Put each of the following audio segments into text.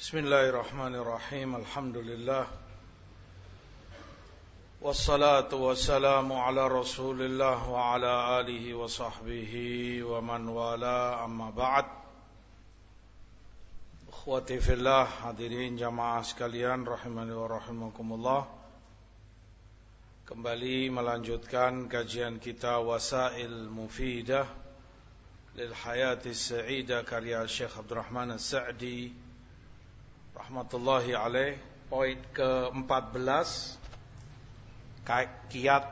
Bismillahirrahmanirrahim. Alhamdulillah. Wassalatu wassalamu ala Rasulillah wa ala alihi wa sahbihi wa man wala, amma ba'd. Ikhwati fillah, hadirin jamaah sekalian rahimani wa rahimakumullah. Kembali melanjutkan kajian kita Wasail Mufidah lil Hayati Sa'idah karya Syekh Abdurrahman As-Sa'di rahmatullahi alaih. Poin ke-14, kiat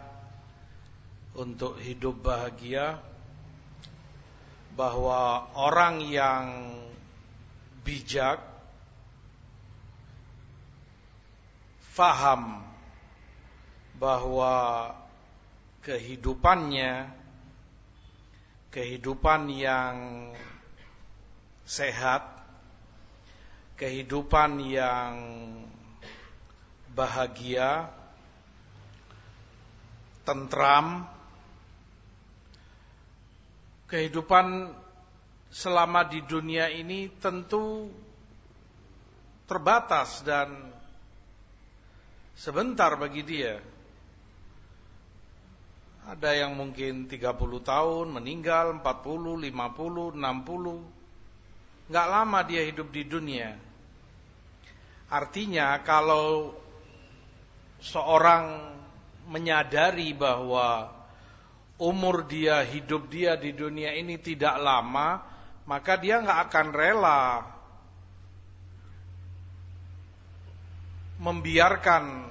untuk hidup bahagia, bahwa orang yang bijak faham bahwa kehidupan yang sehat, kehidupan yang bahagia, tentram, kehidupan selama di dunia ini tentu terbatas dan sebentar bagi dia. Ada yang mungkin 30 tahun meninggal, 40, 50, 60. Enggak lama dia hidup di dunia. Artinya kalau seorang menyadari bahwa umur dia, hidup dia di dunia ini tidak lama, maka dia enggak akan rela membiarkan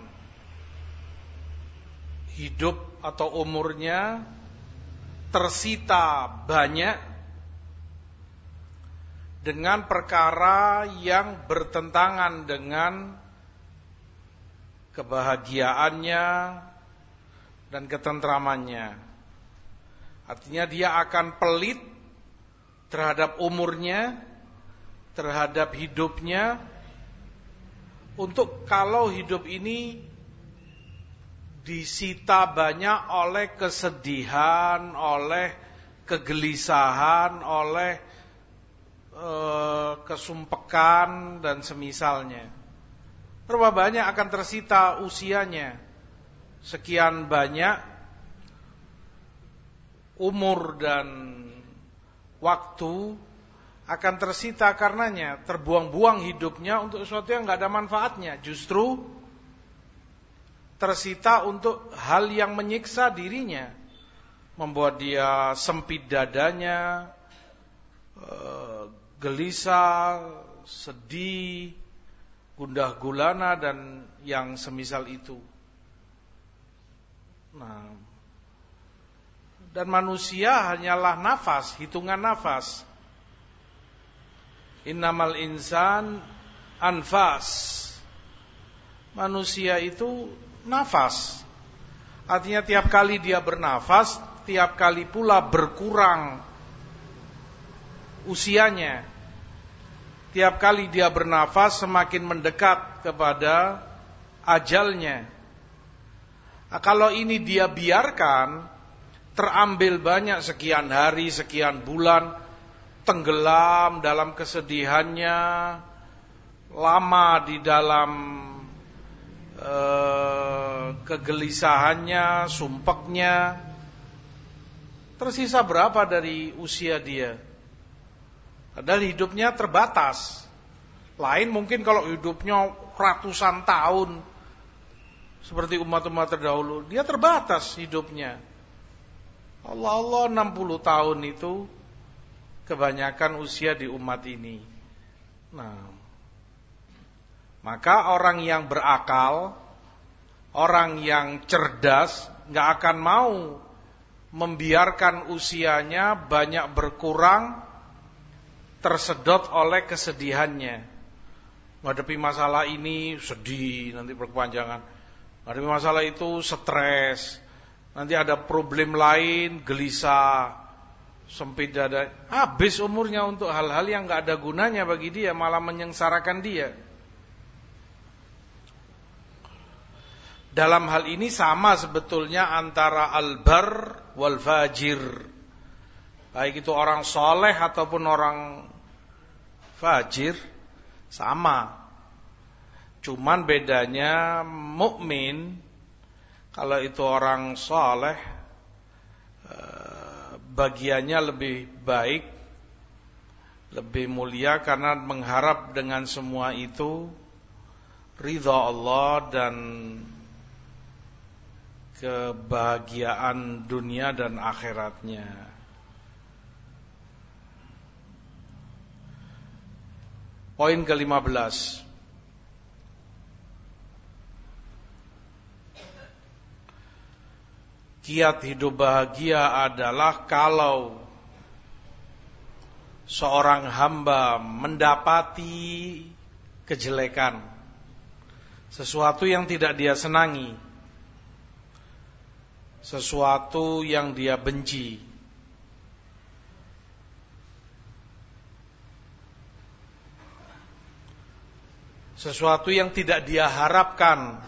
hidup atau umurnya tersita banyak dengan perkara yang bertentangan dengan kebahagiaannya dan ketentramannya. Artinya dia akan pelit terhadap umurnya, terhadap hidupnya, untuk kalau hidup ini disita banyak oleh kesedihan, oleh kegelisahan, oleh kesumpekan dan semisalnya. Berapa banyak akan tersita usianya, sekian banyak umur dan waktu akan tersita karenanya, terbuang-buang hidupnya untuk sesuatu yang gak ada manfaatnya, justru tersita untuk hal yang menyiksa dirinya, membuat dia sempit dadanya, gelisah, sedih, gundah gulana dan yang semisal itu. Nah, dan manusia hanyalah nafas, hitungan nafas. Innamal insan anfas. Manusia itu nafas. Artinya tiap kali dia bernafas, tiap kali pula berkurang usianya. Tiap kali dia bernafas semakin mendekat kepada ajalnya. Nah, kalau ini dia biarkan terambil banyak, sekian hari, sekian bulan, tenggelam dalam kesedihannya, lama di dalam kegelisahannya, sumpeknya, tersisa berapa dari usia dia? Padahal hidupnya terbatas. Lain mungkin kalau hidupnya ratusan tahun, seperti umat-umat terdahulu, dia terbatas hidupnya. Allah 60 tahun itu kebanyakan usia di umat ini. Nah, maka orang yang berakal, orang yang cerdas, gak akan mau membiarkan usianya banyak berkurang, tersedot oleh kesedihannya. Menghadapi masalah ini sedih, nanti berkepanjangan. Menghadapi masalah itu stres, nanti ada problem lain, gelisah, sempit dada. Habis umurnya untuk hal-hal yang gak ada gunanya bagi dia, malah menyengsarakan dia. Dalam hal ini sama sebetulnya antara al-bar wal fajir. Baik itu orang soleh ataupun orang fajir, Sama. Cuman bedanya mukmin, kalau itu orang saleh, bagiannya lebih baik, lebih mulia, karena mengharap dengan semua itu ridha Allah dan kebahagiaan dunia dan akhiratnya. Poin ke-15. Kiat hidup bahagia adalah kalau seorang hamba mendapati kejelekan, sesuatu yang tidak dia senangi, sesuatu yang dia benci, sesuatu yang tidak dia harapkan,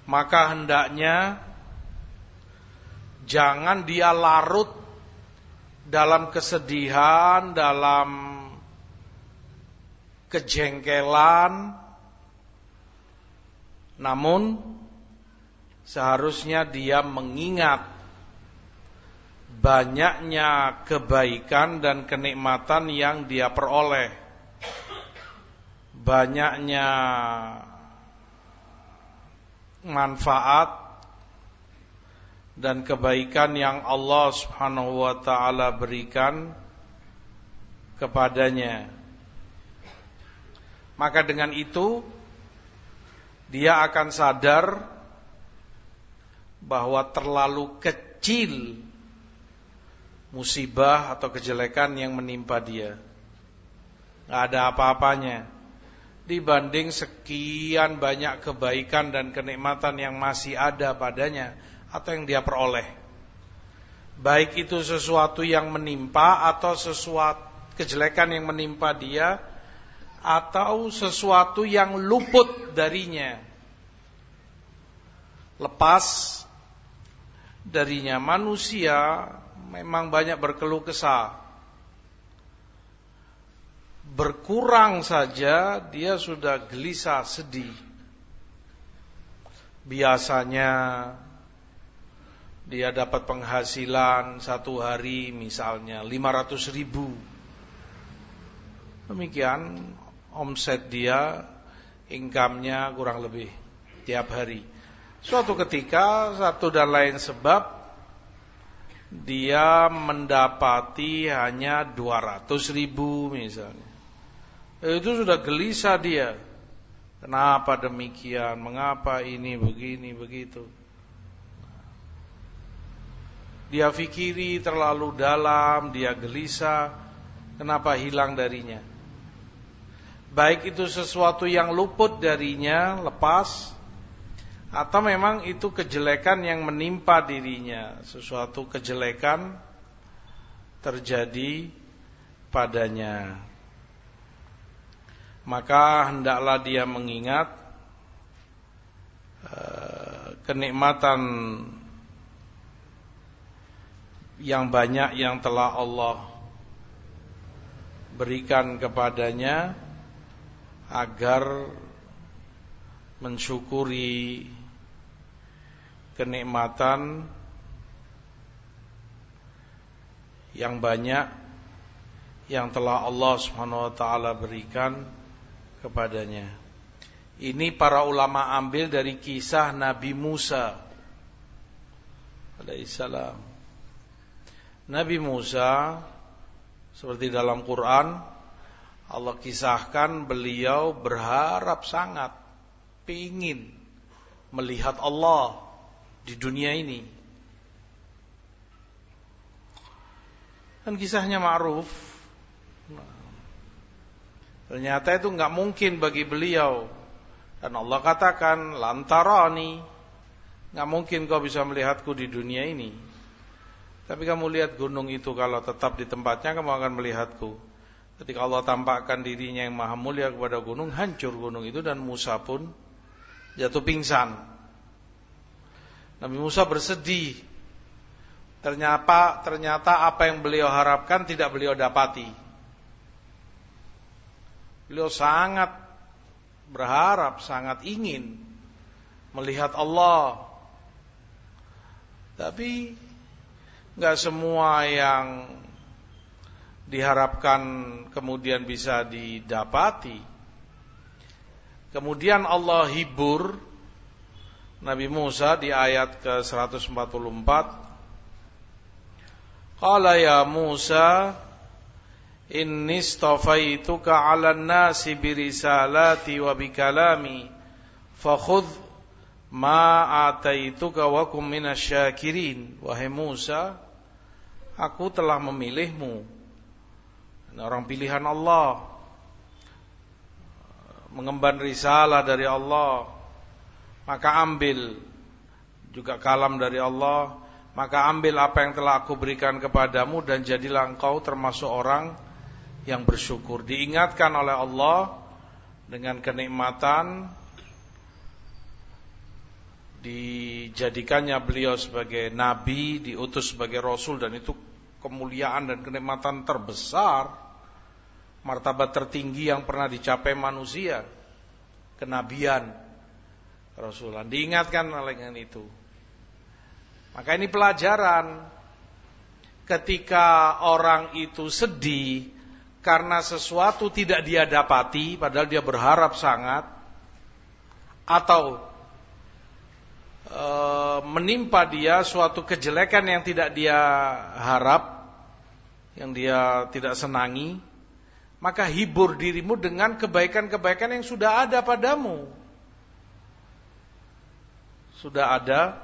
maka hendaknya jangan dia larut dalam kesedihan, dalam kejengkelan, namun seharusnya dia mengingat banyaknya kebaikan dan kenikmatan yang dia peroleh, banyaknya manfaat dan kebaikan yang Allah Subhanahu wa taala berikan kepadanya. Maka dengan itu dia akan sadar bahwa terlalu kecil musibah atau kejelekan yang menimpa dia. Gak ada apa-apanya dibanding sekian banyak kebaikan dan kenikmatan yang masih ada padanya atau yang dia peroleh. Baik itu sesuatu yang menimpa atau sesuatu kejelekan yang menimpa dia, atau sesuatu yang luput darinya, lepas darinya. Manusia memang banyak berkeluh kesah. Berkurang saja dia sudah gelisah, sedih. Biasanya dia dapat penghasilan satu hari misalnya 500.000. Demikian omset dia, income-nya kurang lebih tiap hari. Suatu ketika satu dan lain sebab dia mendapati hanya 200.000 misalnya. Itu sudah gelisah dia. Kenapa demikian? Mengapa ini begini begitu? Dia fikiri terlalu dalam, dia gelisah. Kenapa hilang darinya? Baik itu sesuatu yang luput darinya, lepas, atau memang itu kejelekan yang menimpa dirinya, sesuatu kejelekan terjadi padanya. Maka hendaklah dia mengingat kenikmatan yang banyak yang telah Allah berikan kepadanya, agar mensyukuri kenikmatan yang banyak yang telah Allah Subhanahu wa taala berikan kepadanya. Ini para ulama ambil dari kisah Nabi Musa alaihissalam. Nabi Musa, seperti dalam Quran, Allah kisahkan beliau berharap sangat, pingin melihat Allah di dunia ini. Dan kisahnya ma'ruf. Ternyata itu enggak mungkin bagi beliau. Dan Allah katakan, lantarani, enggak mungkin kau bisa melihatku di dunia ini. Tapi kamu lihat gunung itu, kalau tetap di tempatnya kamu akan melihatku. Ketika Allah tampakkan dirinya yang maha mulia kepada gunung, hancur gunung itu dan Musa pun jatuh pingsan. Nabi Musa bersedih. Ternyata apa yang beliau harapkan tidak beliau dapati. Beliau sangat berharap, sangat ingin melihat Allah. Tapi enggak semua yang diharapkan kemudian bisa didapati. Kemudian Allah hibur Nabi Musa di ayat ke-144. Qala ya Musa inni istafaituka 'alan nasi birisalati wa bikalami fakhudh ma ataituka wa kum minasyakirin. Wahai Musa, aku telah memilihmu, orang pilihan Allah, mengemban risalah dari Allah, maka ambil juga kalam dari Allah, maka ambil apa yang telah aku berikan kepadamu dan jadilah engkau termasuk orang yang bersyukur. Diingatkan oleh Allah dengan kenikmatan dijadikannya beliau sebagai nabi, diutus sebagai rasul, dan itu kemuliaan dan kenikmatan terbesar, martabat tertinggi yang pernah dicapai manusia, kenabian, rasulan. Diingatkan dengan itu. Maka ini pelajaran, ketika orang itu sedih karena sesuatu tidak dia dapati padahal dia berharap sangat, atau menimpa dia suatu kejelekan yang tidak dia harap, yang dia tidak senangi, maka hibur dirimu dengan kebaikan-kebaikan yang sudah ada padamu. Sudah ada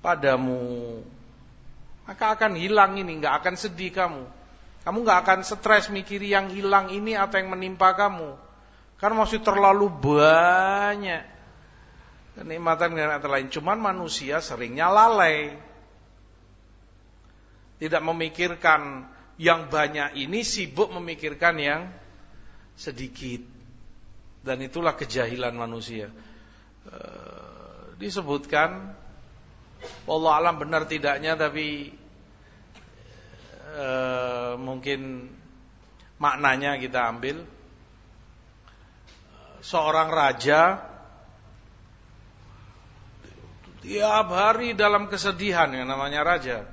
padamu. Maka akan hilang ini, gak akan sedih kamu. Kamu gak akan stres mikiri yang hilang ini atau yang menimpa kamu. Karena masih terlalu banyak kenikmatan lain. Cuman manusia seringnya lalai, tidak memikirkan yang banyak ini, sibuk memikirkan yang sedikit. Dan itulah kejahilan manusia. Disebutkan, wallahu alam benar tidaknya, tapi mungkin maknanya kita ambil. Seorang raja tiap hari dalam kesedihan, yang namanya raja.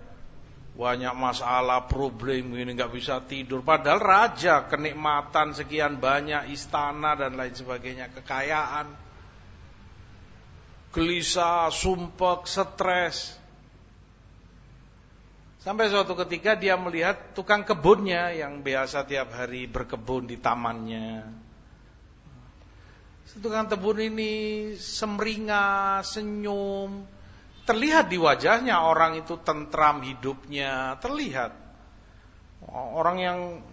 Banyak masalah, problem, ini gak bisa tidur. Padahal raja, kenikmatan sekian banyak, istana dan lain sebagainya, kekayaan. Gelisah, sumpek, stres. Sampai suatu ketika dia melihat tukang kebunnya yang biasa tiap hari berkebun di tamannya. Tukang kebun ini semringah, senyum, terlihat di wajahnya orang itu tentram hidupnya, terlihat. Orang yang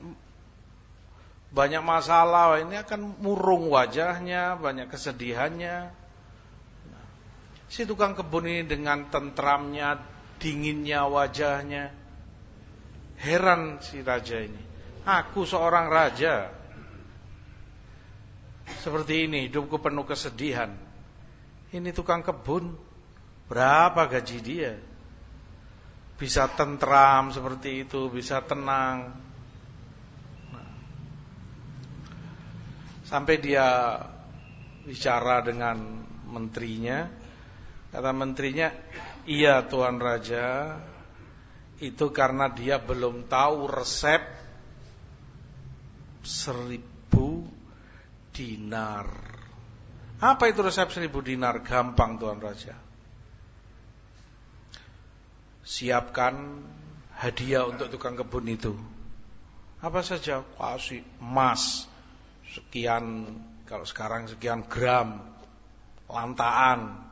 banyak masalah ini akan murung wajahnya, banyak kesedihannya. Si tukang kebun ini dengan tentramnya, dinginnya wajahnya, heran si raja ini. Aku seorang raja, seperti ini, hidupku penuh kesedihan. Ini tukang kebun, berapa gaji dia? Bisa tentram seperti itu, bisa tenang. Sampai dia bicara dengan menterinya. Kata menterinya, iya Tuan Raja, itu karena dia belum tahu resep 1000 dinar. Apa itu resep 1000 dinar? Gampang Tuan Raja. Siapkan hadiah untuk tukang kebun itu. Apa saja? Kasih emas sekian, kalau sekarang sekian gram, lantaan,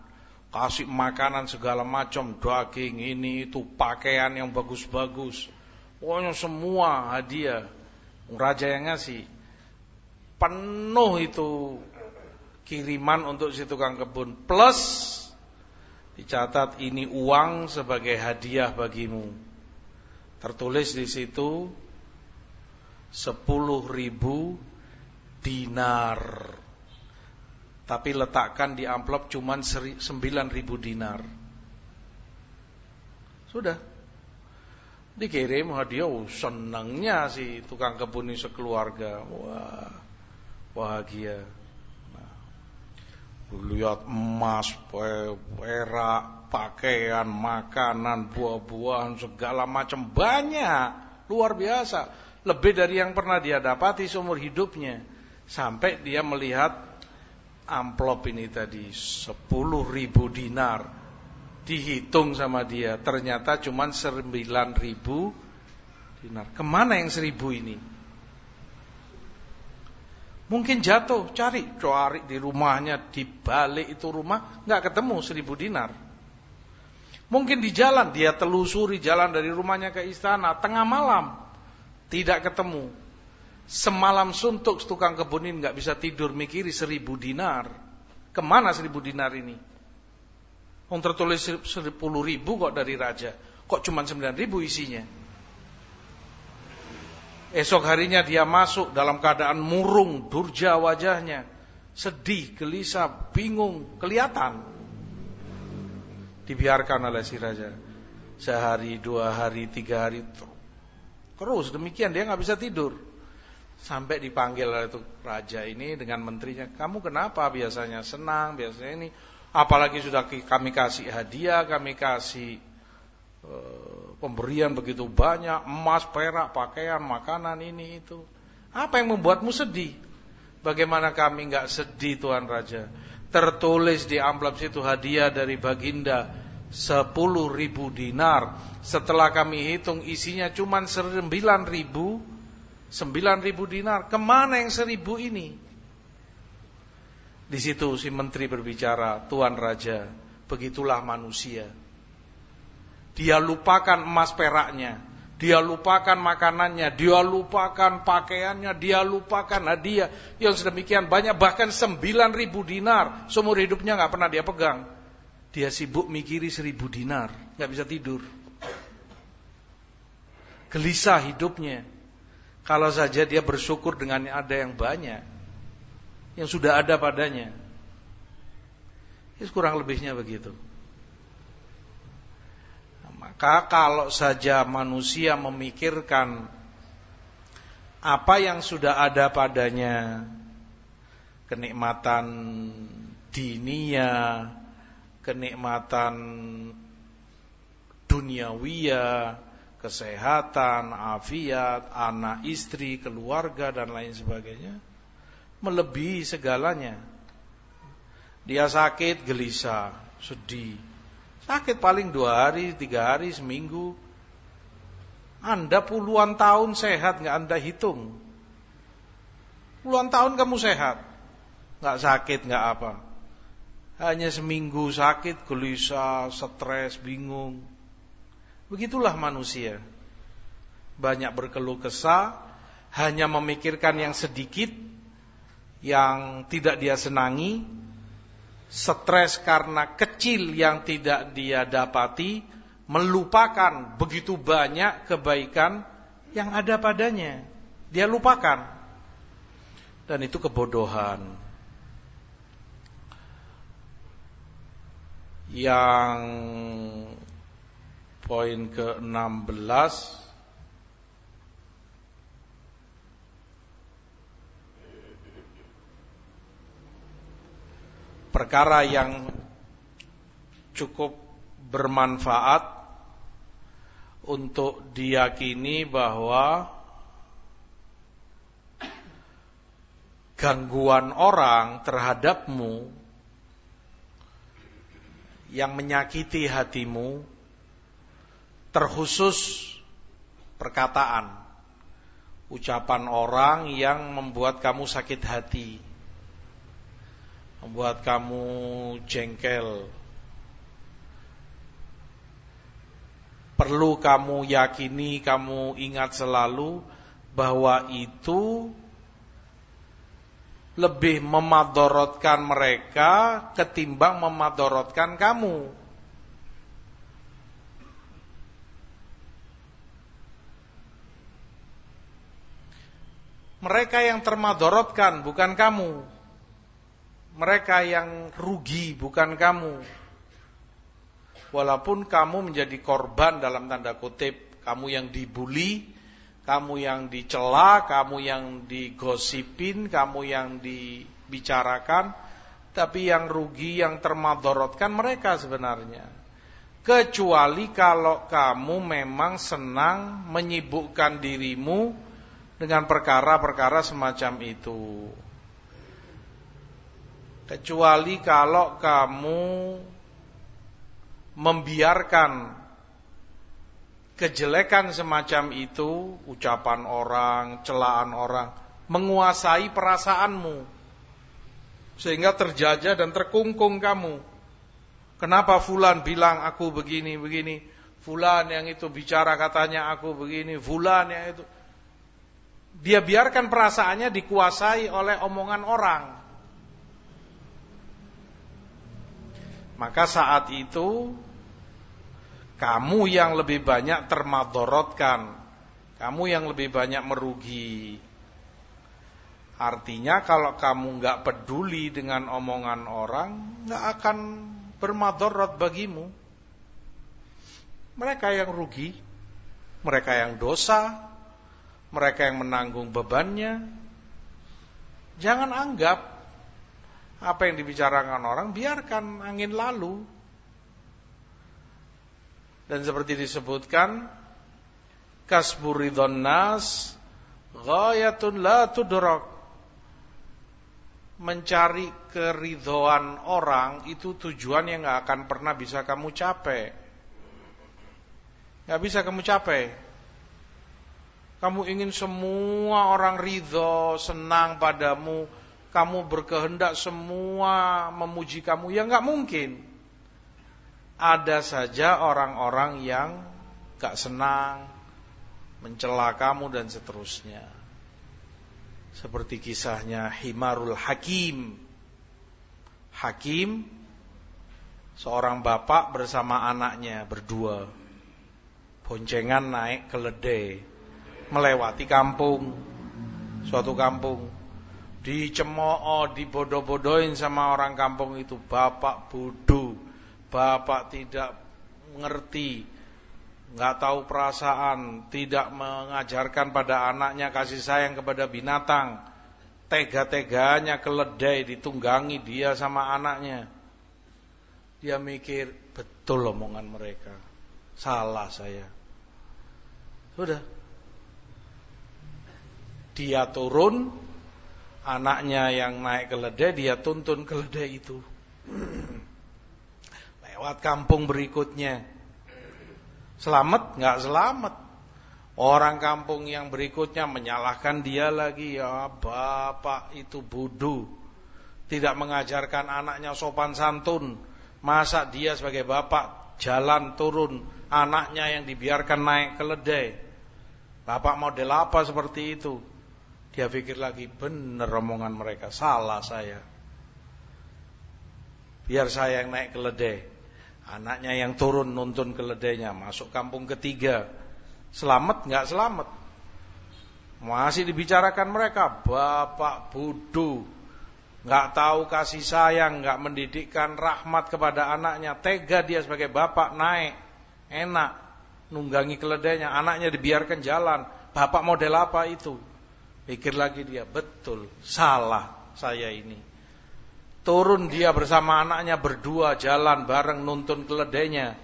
kasih makanan segala macam, daging ini itu, pakaian yang bagus-bagus, pokoknya semua hadiah. Raja yang ngasih. Penuh itu kiriman untuk si tukang kebun, plus dicatat ini uang sebagai hadiah bagimu. Tertulis di situ 10.000 dinar. Tapi letakkan di amplop cuman 9.000 dinar. Sudah. Dikirim hadiah, senangnya si tukang kebun ini sekeluarga. Wah, bahagia. Lihat emas, perak, pakaian, makanan, buah-buahan, segala macam, banyak, luar biasa, lebih dari yang pernah dia dapati seumur hidupnya. Sampai dia melihat amplop ini tadi 10.000 dinar, dihitung sama dia, ternyata cuma 9.000 dinar. Kemana yang 1.000 ini? Mungkin jatuh, cari di rumahnya, di balik itu rumah, nggak ketemu 1.000 dinar. Mungkin di jalan, dia telusuri jalan dari rumahnya ke istana, tengah malam, tidak ketemu. Semalam suntuk tukang kebun ini nggak bisa tidur, mikiri 1.000 dinar. Kemana 1.000 dinar ini? Tertulis 10.000 kok dari raja, kok cuma 9.000 isinya. Esok harinya dia masuk dalam keadaan murung, durja wajahnya, sedih, gelisah, bingung, kelihatan. Dibiarkan oleh si raja. Sehari, 2 hari, 3 hari, terus demikian dia nggak bisa tidur. Sampai dipanggil oleh itu raja ini dengan menterinya, kamu kenapa? Biasanya senang, biasanya ini. Apalagi sudah kami kasih hadiah, kami kasih pemberian begitu banyak, emas, perak, pakaian, makanan, ini itu. Apa yang membuatmu sedih? Bagaimana kami enggak sedih, Tuan Raja? Tertulis di amplop situ hadiah dari Baginda 10.000 dinar. Setelah kami hitung isinya cuma 9.000 dinar. Kemana yang 1.000 ini? Di situ si menteri berbicara, Tuan Raja, begitulah manusia. Dia lupakan emas peraknya, dia lupakan makanannya, dia lupakan pakaiannya, dia lupakan hadiah yang sedemikian banyak, bahkan 9.000 dinar seumur hidupnya nggak pernah dia pegang. Dia sibuk mikiri 1.000 dinar, nggak bisa tidur, gelisah hidupnya. Kalau saja dia bersyukur dengan ada yang banyak, yang sudah ada padanya. Kurang lebihnya begitu. Maka kalau saja manusia memikirkan apa yang sudah ada padanya, kenikmatan dunia, kenikmatan duniawiyah, kesehatan, afiat, anak, istri, keluarga dan lain sebagainya, melebihi segalanya. Dia sakit, gelisah, sedih. Sakit paling 2 hari, 3 hari, seminggu. Anda puluhan tahun sehat, gak Anda hitung. Puluhan tahun kamu sehat, gak sakit, gak apa. Hanya seminggu sakit, gelisah, stres, bingung. Begitulah manusia. Banyak berkeluh kesah, hanya memikirkan yang sedikit, yang tidak dia senangi. Stres karena kecil yang tidak dia dapati, melupakan begitu banyak kebaikan yang ada padanya. Dia lupakan. Dan itu kebodohan. Yang poin ke-16, perkara yang cukup bermanfaat untuk diyakini bahwa gangguan orang terhadapmu yang menyakiti hatimu, terkhusus perkataan, ucapan orang yang membuat kamu sakit hati, membuat kamu jengkel. Perlu kamu yakini, kamu ingat selalu bahwa itu lebih memadorotkan mereka ketimbang memadorotkan kamu. Mereka yang termadorotkan bukan kamu. Mereka yang rugi bukan kamu. Walaupun kamu menjadi korban dalam tanda kutip, Kamu yang dibully, kamu yang dicela, kamu yang digosipin, kamu yang dibicarakan, tapi yang rugi, yang termadorotkan mereka sebenarnya. Kecuali kalau kamu memang senang menyibukkan dirimu dengan perkara-perkara semacam itu. Kecuali kalau kamu membiarkan kejelekan semacam itu, ucapan orang, celaan orang, menguasai perasaanmu, sehingga terjajah dan terkungkung kamu. Kenapa fulan bilang aku begini, fulan yang itu bicara katanya aku begini, fulan yang itu. Dia biarkan perasaannya dikuasai oleh omongan orang. Maka saat itu kamu yang lebih banyak termadorotkan, kamu yang lebih banyak merugi. Artinya kalau kamu nggak peduli dengan omongan orang, nggak akan bermadorot bagimu. Mereka yang rugi, mereka yang dosa, mereka yang menanggung bebannya. Jangan anggap apa yang dibicarakan orang, biarkan angin lalu. Dan seperti disebutkan, kasbu ridhon nas ghayatun la tudrak. Mencari keridhaan orang itu tujuan yang gak akan pernah bisa kamu capai. Gak bisa kamu capai. Kamu ingin semua orang ridho, senang padamu, kamu berkehendak semua memuji kamu, ya gak mungkin. Ada saja orang-orang yang gak senang, mencela kamu dan seterusnya. Seperti kisahnya Himarul Hakim. Hakim, seorang bapak bersama anaknya berdua, boncengan naik keledai, melewati kampung, suatu kampung. Dicemooh, dibodoh-bodohin sama orang kampung itu. Bapak bodoh, bapak tidak mengerti, nggak tahu perasaan, tidak mengajarkan pada anaknya kasih sayang kepada binatang. Tega-teganya keledai ditunggangi dia sama anaknya. Dia mikir, betul omongan mereka, salah saya. Sudah, dia turun, anaknya yang naik keledai, dia tuntun keledai itu lewat kampung berikutnya. Selamat? Nggak selamat. Orang kampung yang berikutnya menyalahkan dia lagi. Ya bapak itu bodoh, tidak mengajarkan anaknya sopan santun. Masa dia sebagai bapak jalan turun, anaknya yang dibiarkan naik keledai. Bapak model apa seperti itu? Dia pikir lagi, bener omongan mereka, salah saya. Biar saya yang naik keledai. Anaknya yang turun nuntun keledainya, masuk kampung ketiga. Selamat nggak selamat? Masih dibicarakan mereka, bapak bodoh, nggak tahu kasih sayang, nggak mendidikkan rahmat kepada anaknya. Tega dia sebagai bapak naik, enak, nunggangi keledainya, anaknya dibiarkan jalan. Bapak model apa itu? Pikir lagi dia, betul, salah saya ini. Turun dia bersama anaknya berdua, jalan bareng nuntun keledainya.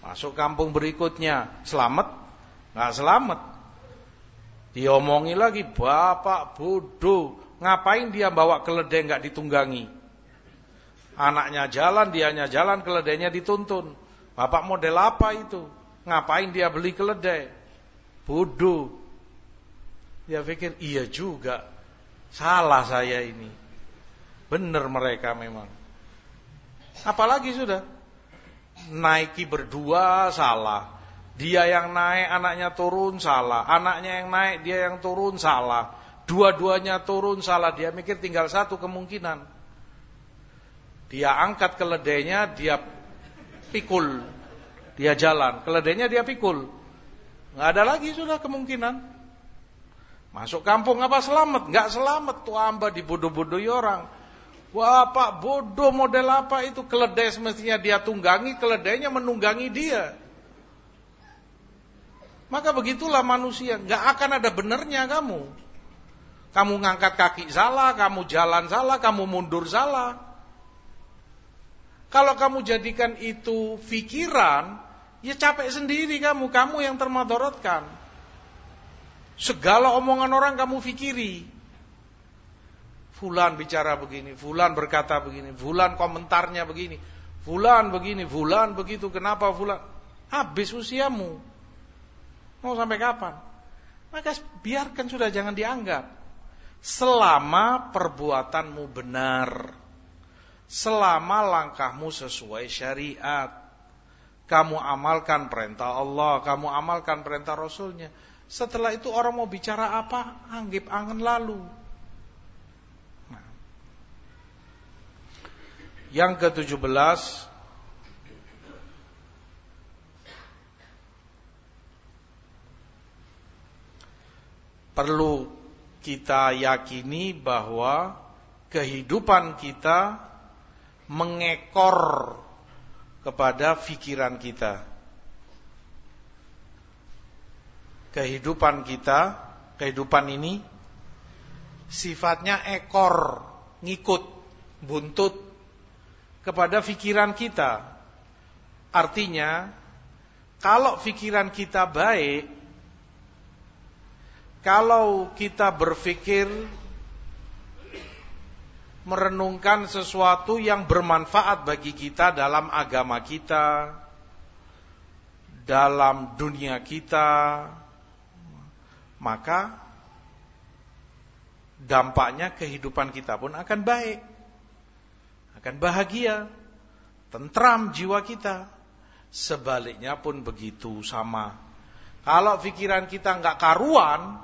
Masuk kampung berikutnya, selamat? Nggak selamat. Diomongi lagi, bapak bodoh, ngapain dia bawa keledai nggak ditunggangi? Anaknya jalan, dianya jalan, keledainya dituntun. Bapak model apa itu? Ngapain dia beli keledai? Bodoh. Dia pikir, iya juga, salah saya ini. Benar mereka memang. Apalagi sudah naiki berdua salah. Dia yang naik, anaknya turun salah. Anaknya yang naik, dia yang turun salah. Dua-duanya turun salah. Dia mikir tinggal satu kemungkinan. Dia angkat keledainya, dia pikul. Dia jalan, keledainya dia pikul. Nggak ada lagi sudah kemungkinan. Masuk kampung apa selamat? Nggak selamat. Tuh hamba dibodoh-bodohi orang. Wah pak bodoh model apa itu? Keledai semestinya dia tunggangi, keledainya menunggangi dia. Maka begitulah manusia, gak akan ada benernya kamu. Kamu ngangkat kaki salah, kamu jalan salah, kamu mundur salah. Kalau kamu jadikan itu pikiran, ya capek sendiri kamu yang termadaratkan. Segala omongan orang kamu fikiri. Fulan bicara begini, fulan berkata begini, fulan komentarnya begini, fulan begini, fulan begitu, kenapa fulan? Habis usiamu. Mau sampai kapan? Maka biarkan sudah, jangan dianggap. Selama perbuatanmu benar, selama langkahmu sesuai syariat, kamu amalkan perintah Allah, kamu amalkan perintah Rasulnya. Setelah itu orang mau bicara apa, anggap angen lalu. Nah. Yang ke-17, perlu kita yakini bahwa kehidupan kita mengekor kepada pikiran kita. Kehidupan kita, kehidupan ini sifatnya ekor, ngikut, buntut kepada pikiran kita. Artinya, kalau pikiran kita baik, kalau kita berpikir merenungkan sesuatu yang bermanfaat bagi kita dalam agama kita, dalam dunia kita, maka dampaknya kehidupan kita pun akan baik, akan bahagia, tentram jiwa kita. Sebaliknya pun begitu sama. Kalau pikiran kita enggak karuan,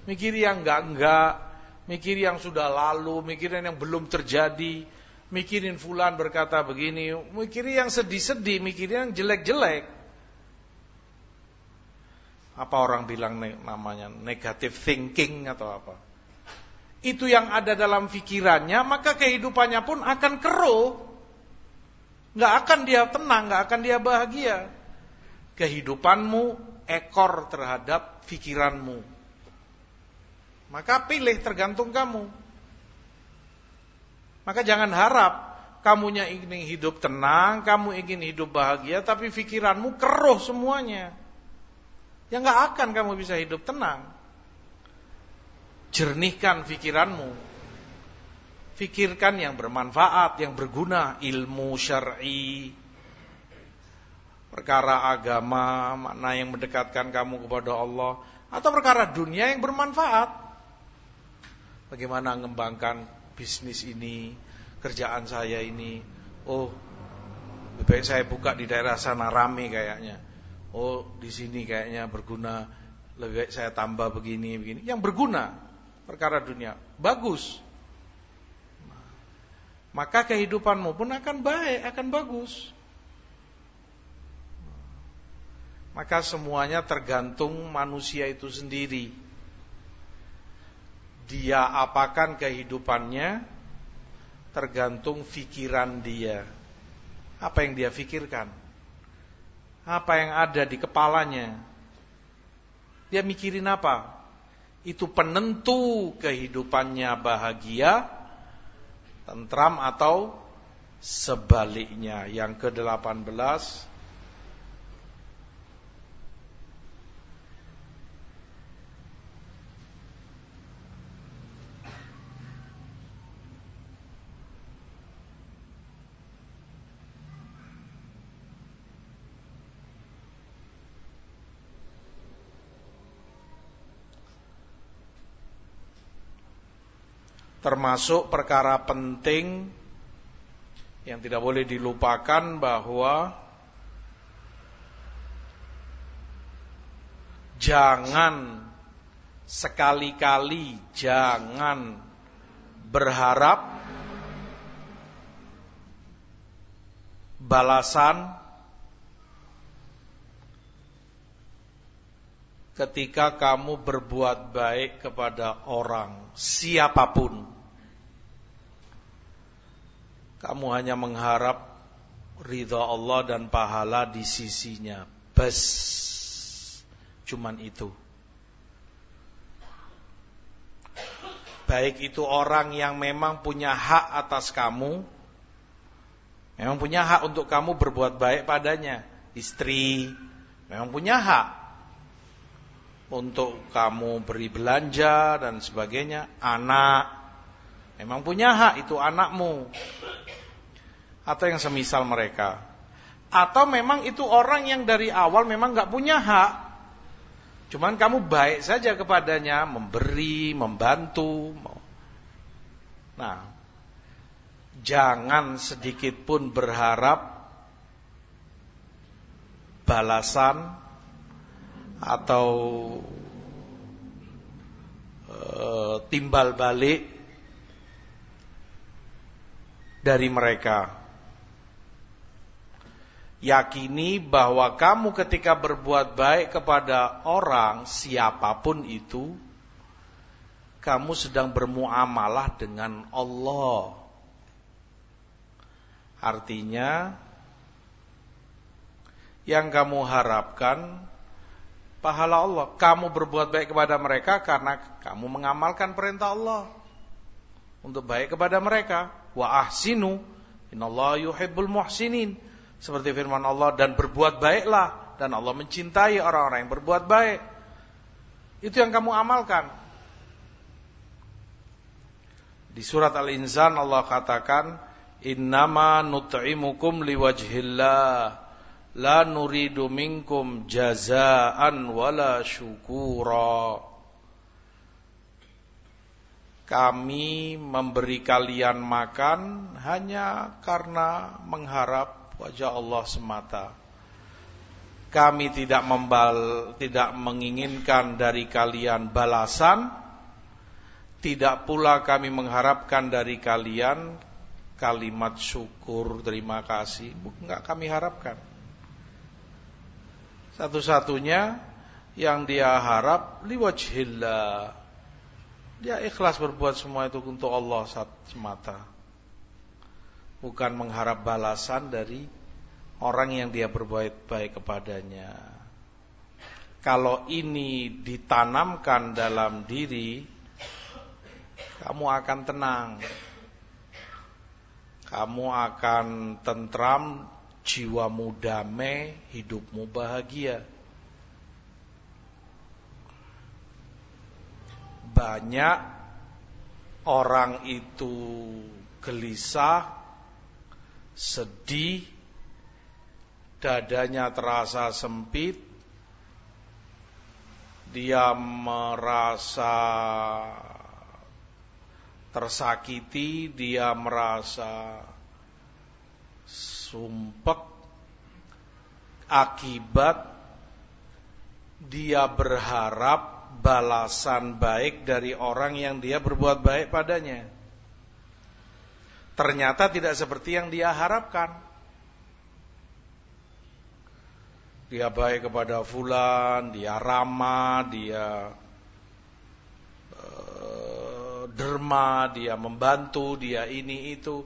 mikir yang enggak, mikir yang sudah lalu, mikirin yang belum terjadi, mikirin fulan berkata begini, mikirin yang sedih-sedih, mikirin yang jelek-jelek. Apa orang bilang namanya negative thinking atau apa? Itu yang ada dalam pikirannya, maka kehidupannya pun akan keruh. Enggak akan dia tenang, enggak akan dia bahagia. Kehidupanmu ekor terhadap pikiranmu. Maka pilih, tergantung kamu. Maka jangan harap kamunya ingin hidup tenang, kamu ingin hidup bahagia, tapi pikiranmu keruh semuanya. Ya gak akan kamu bisa hidup tenang. Jernihkan pikiranmu. Pikirkan yang bermanfaat, yang berguna, ilmu syar'i, perkara agama, makna yang mendekatkan kamu kepada Allah, atau perkara dunia yang bermanfaat. Bagaimana mengembangkan bisnis ini, kerjaan saya ini. Oh, lebih baik saya buka di daerah sana, rame kayaknya. Oh, di sini kayaknya berguna, lebih baik saya tambah begini. Yang berguna, perkara dunia, bagus. Maka kehidupanmu pun akan baik, akan bagus. Maka semuanya tergantung manusia itu sendiri. Dia apakan kehidupannya tergantung pikiran dia. Apa yang dia pikirkan, apa yang ada di kepalanya, dia mikirin apa. Itu penentu kehidupannya bahagia, tentram atau sebaliknya. Yang ke-18, termasuk perkara penting yang tidak boleh dilupakan bahwa jangan sekali-kali jangan berharap balasan ketika kamu berbuat baik kepada orang siapapun. Kamu hanya mengharap ridha Allah dan pahala di sisinya. Bas. Cuman itu. Baik itu orang yang memang punya hak atas kamu, memang punya hak untuk kamu berbuat baik padanya. Istri memang punya hak untuk kamu beri belanja dan sebagainya. Anak memang punya hak, itu anakmu. Atau yang semisal mereka. Atau memang itu orang yang dari awal memang gak punya hak, cuman kamu baik saja kepadanya, memberi, membantu. Nah, jangan sedikit pun berharap balasan atau timbal balik dari mereka. Yakini bahwa kamu ketika berbuat baik kepada orang siapapun itu, kamu sedang bermuamalah dengan Allah. Artinya, yang kamu harapkan pahala Allah. Kamu berbuat baik kepada mereka karena kamu mengamalkan perintah Allah untuk baik kepada mereka. Wa ahsinu, innallaha yuhibbul muhsinin. Seperti firman Allah, dan berbuat baiklah, dan Allah mencintai orang-orang yang berbuat baik. Itu yang kamu amalkan. Di surat Al-Insan Allah katakan, innama nut'imukum liwajhillah, la nuridu minkum jazaan wala syukura. Kami memberi kalian makan hanya karena mengharap wajah Allah semata. Kami tidak menginginkan dari kalian balasan, tidak pula kami mengharapkan dari kalian kalimat syukur, terima kasih. Enggak kami harapkan. Satu-satunya yang dia harap liwajhillah. Dia ikhlas berbuat semua itu untuk Allah semata. Bukan mengharap balasan dari orang yang dia berbuat baik kepadanya. Kalau ini ditanamkan dalam diri, kamu akan tenang. Kamu akan tentram, jiwamu damai, hidupmu bahagia. Banyak orang itu gelisah, sedih, dadanya terasa sempit, dia merasa tersakiti, dia merasa sumpek akibat dia berharap balasan baik dari orang yang dia berbuat baik padanya. Ternyata tidak seperti yang dia harapkan. Dia baik kepada fulan, dia ramah, dia derma, dia membantu, dia ini itu.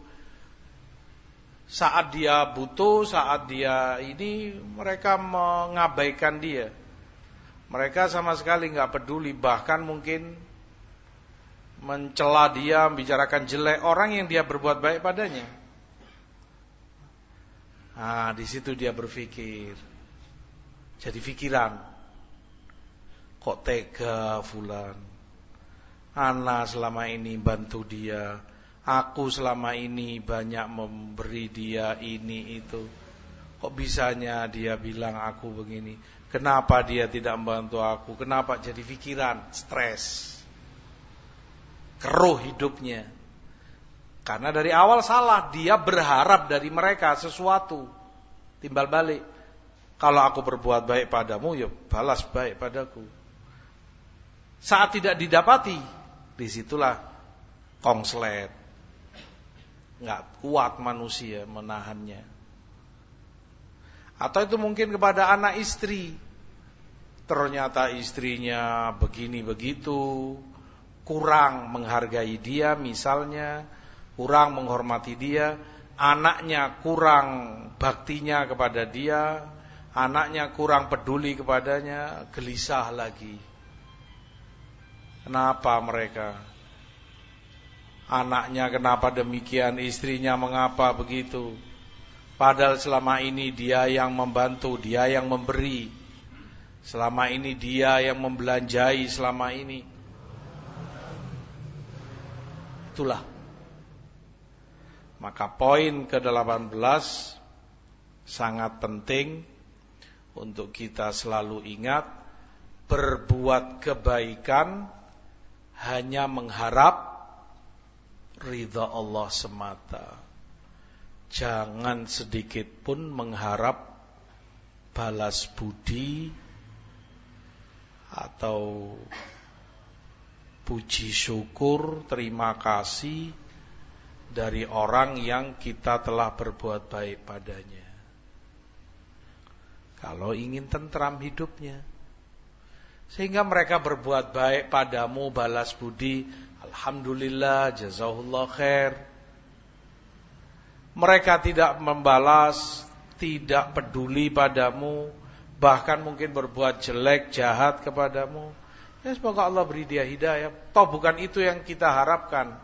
Saat dia butuh, saat dia ini, mereka mengabaikan dia. Mereka sama sekali nggak peduli, bahkan mungkin mencela dia, membicarakan jelek orang yang dia berbuat baik padanya. Nah, di situ dia berpikir, jadi pikiran, kok tega fulan, ana selama ini bantu dia, aku selama ini banyak memberi dia ini itu, kok bisanya dia bilang aku begini, kenapa dia tidak membantu aku, kenapa? Jadi pikiran, stres, keruh hidupnya. Karena dari awal salah, dia berharap dari mereka sesuatu, timbal balik. Kalau aku berbuat baik padamu, ya balas baik padaku. Saat tidak didapati, disitulah kongslet. Nggak kuat manusia menahannya. Atau itu mungkin kepada anak istri. Ternyata istrinya begini begitu, kurang menghargai dia misalnya, kurang menghormati dia, anaknya kurang baktinya kepada dia, anaknya kurang peduli kepadanya, gelisah lagi. Kenapa mereka? Anaknya kenapa demikian, istrinya mengapa begitu? Padahal selama ini dia yang membantu, dia yang memberi. Selama ini dia yang membelanjai selama ini. Itulah. Maka poin ke-18 sangat penting untuk kita selalu ingat, berbuat kebaikan hanya mengharap ridha Allah semata. Jangan sedikit pun mengharap balas budi atau puji syukur, terima kasih dari orang yang kita telah berbuat baik padanya. Kalau ingin tentram hidupnya, sehingga mereka berbuat baik padamu, balas budi, alhamdulillah, jazakallah khair. Mereka tidak membalas, tidak peduli padamu, bahkan mungkin berbuat jelek, jahat kepadamu. Ya semoga Allah beri dia hidayah. Toh bukan itu yang kita harapkan.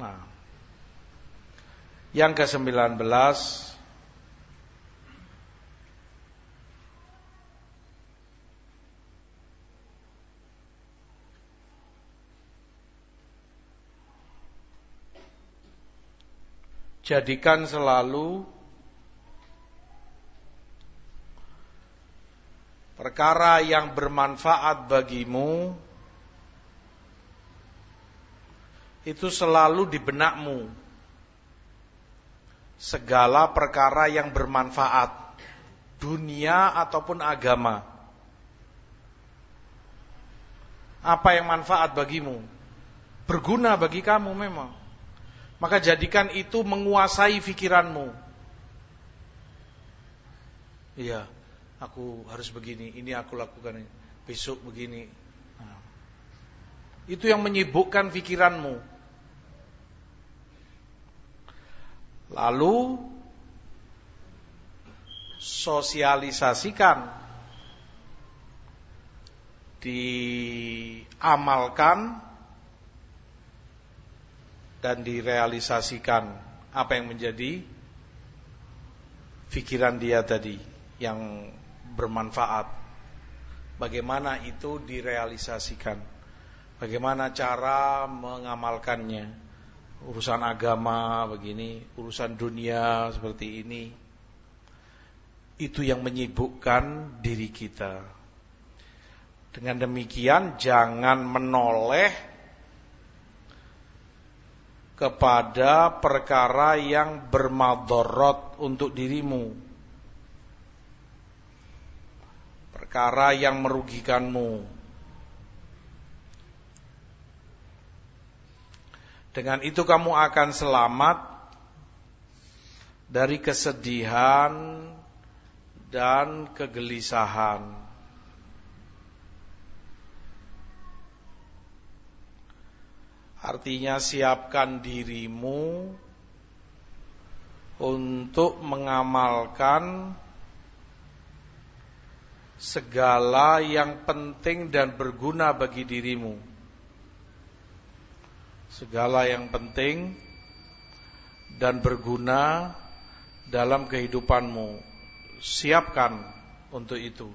Nah, yang ke-19, jadikan selalu perkara yang bermanfaat bagimu itu selalu di benakmu. Segala perkara yang bermanfaat, dunia ataupun agama. Apa yang manfaat bagimu, berguna bagi kamu memang, maka jadikan itu menguasai pikiranmu. Iya, aku harus begini, ini aku lakukan, besok begini. Nah, itu yang menyibukkan pikiranmu. Lalu sosialisasikan, diamalkan dan direalisasikan apa yang menjadi pikiran dia tadi yang bermanfaat. Bagaimana itu direalisasikan? Bagaimana cara mengamalkannya? Urusan agama begini, urusan dunia seperti ini. Itu yang menyibukkan diri kita. Dengan demikian jangan menoleh kepada perkara yang bermadharat untuk dirimu, perkara yang merugikanmu. Dengan itu kamu akan selamat dari kesedihan dan kegelisahan. Artinya siapkan dirimu untuk mengamalkan segala yang penting dan berguna bagi dirimu. Segala yang penting dan berguna dalam kehidupanmu, siapkan untuk itu.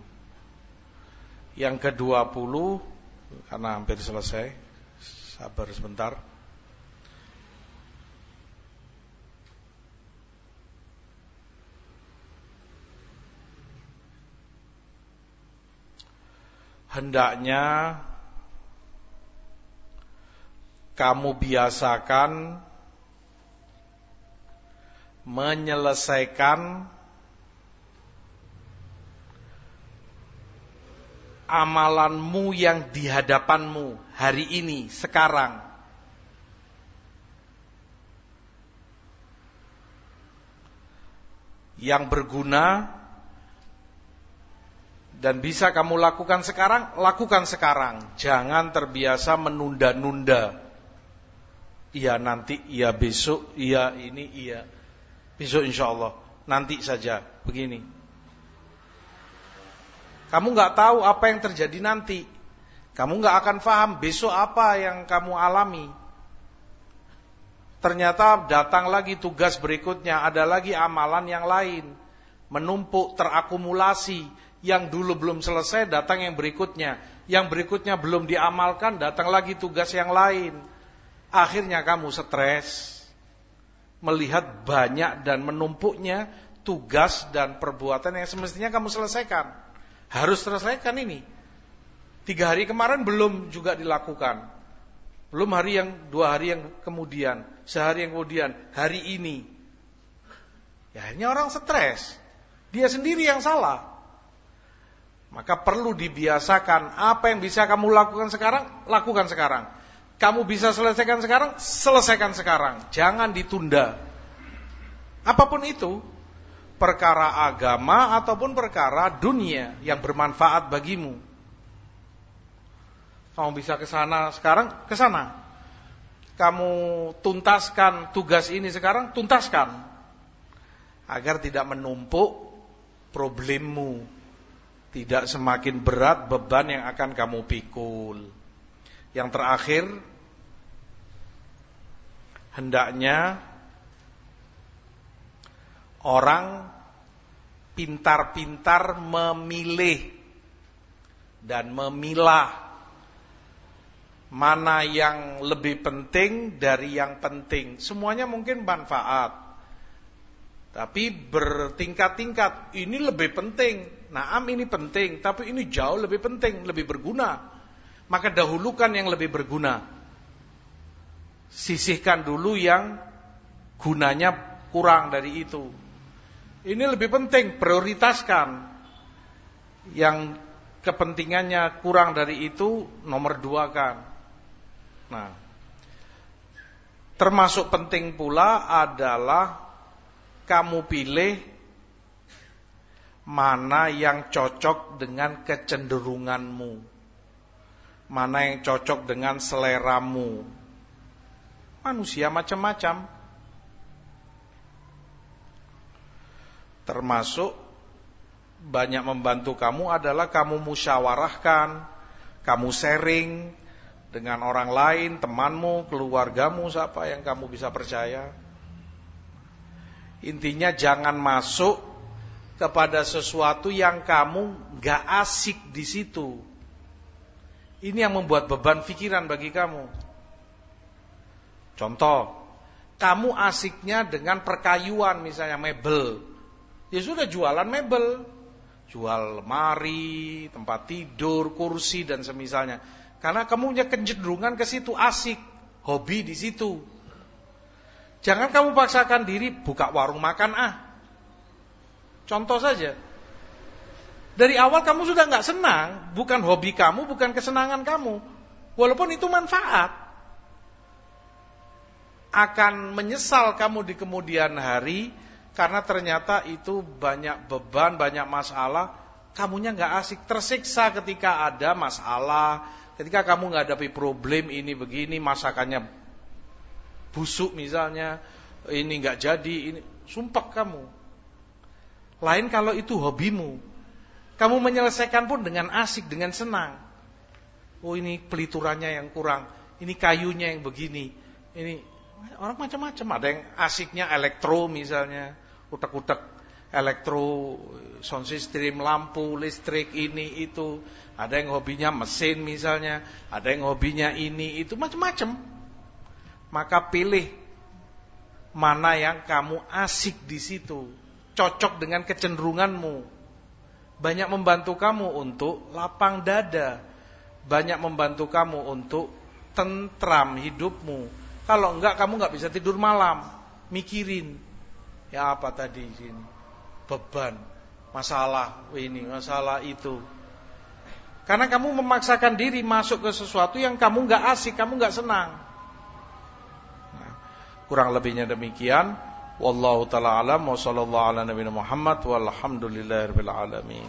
Yang ke-20, karena hampir selesai, sabar sebentar. Hendaknya kamu biasakan menyelesaikan amalanmu yang di hadapanmu hari ini, sekarang. Yang berguna dan bisa kamu lakukan sekarang, lakukan sekarang. Jangan terbiasa menunda-nunda. Iya nanti, iya besok, iya ini, iya besok insya Allah. nanti saja, begini. Kamu nggak tahu apa yang terjadi nanti. Kamu nggak akan paham besok apa yang kamu alami. Ternyata datang lagi tugas berikutnya, ada lagi amalan yang lain. Menumpuk, terakumulasi. Yang dulu belum selesai, datang yang berikutnya. Yang berikutnya belum diamalkan, datang lagi tugas yang lain. Akhirnya kamu stres. Melihat banyak dan menumpuknya tugas dan perbuatan yang semestinya kamu selesaikan. Harus selesaikan ini. 3 hari kemarin belum juga dilakukan. Belum 2 hari yang kemudian, sehari yang kemudian, hari ini. Ya, akhirnya orang stres. Dia sendiri yang salah. Maka perlu dibiasakan apa yang bisa kamu lakukan sekarang, lakukan sekarang. Kamu bisa selesaikan sekarang, selesaikan sekarang. Jangan ditunda. Apapun itu, perkara agama ataupun perkara dunia yang bermanfaat bagimu. Kamu bisa ke sana sekarang, ke sana. Kamu tuntaskan tugas ini sekarang, tuntaskan. Agar tidak menumpuk problemmu. Tidak semakin berat beban yang akan kamu pikul. Yang terakhir, hendaknya orang pintar-pintar memilih dan memilah mana yang lebih penting dari yang penting. Semuanya mungkin manfaat, tapi bertingkat-tingkat. Ini lebih penting, naam ini penting, tapi ini jauh lebih penting, lebih berguna. Maka dahulukan yang lebih berguna. Sisihkan dulu yang gunanya kurang dari itu. Ini lebih penting, prioritaskan. Yang kepentingannya kurang dari itu, nomor 2 kan. Nah, termasuk penting pula adalah kamu pilih mana yang cocok dengan kecenderunganmu. Mana yang cocok dengan seleramu. Manusia macam-macam. Termasuk banyak membantu kamu adalah kamu musyawarahkan, kamu sharing dengan orang lain, temanmu, keluargamu, siapa yang kamu bisa percaya. Intinya jangan masuk kepada sesuatu yang kamu gak asik di situ. Ini yang membuat beban pikiran bagi kamu. Contoh, kamu asiknya dengan perkayuan, misalnya mebel. Ya sudah, jualan mebel. Jual lemari, tempat tidur, kursi dan semisalnya. Karena kamu punya kecenderungan ke situ, asik, hobi di situ. Jangan kamu paksakan diri buka warung makan Contoh saja. Dari awal kamu sudah nggak senang, bukan hobi kamu, bukan kesenangan kamu. Walaupun itu manfaat. Akan menyesal kamu di kemudian hari, karena ternyata itu banyak beban, banyak masalah, kamunya nggak asik, tersiksa ketika ada masalah, ketika kamu menghadapi problem ini begini, masakannya busuk misalnya, ini nggak jadi, ini sumpah kamu. Lain kalau itu hobimu. Kamu menyelesaikan pun dengan asik, dengan senang. Oh, ini peliturannya yang kurang, ini kayunya yang begini. Ini orang macam-macam. Ada yang asiknya elektro misalnya, utek-utek elektro, sound system, lampu, listrik, ini itu. Ada yang hobinya mesin misalnya, ada yang hobinya ini itu, macam-macam. Maka pilih mana yang kamu asik di situ, cocok dengan kecenderunganmu. Banyak membantu kamu untuk lapang dada, banyak membantu kamu untuk tentram hidupmu. Kalau enggak, kamu enggak bisa tidur malam, mikirin, ya apa tadi sini, beban, masalah ini, masalah itu. Karena kamu memaksakan diri masuk ke sesuatu yang kamu enggak asik, kamu enggak senang. Nah, kurang lebihnya demikian. Wallahu ta'ala alam wa sallallahu ala nabiyina Muhammad walhamdulillahirabbil alamin.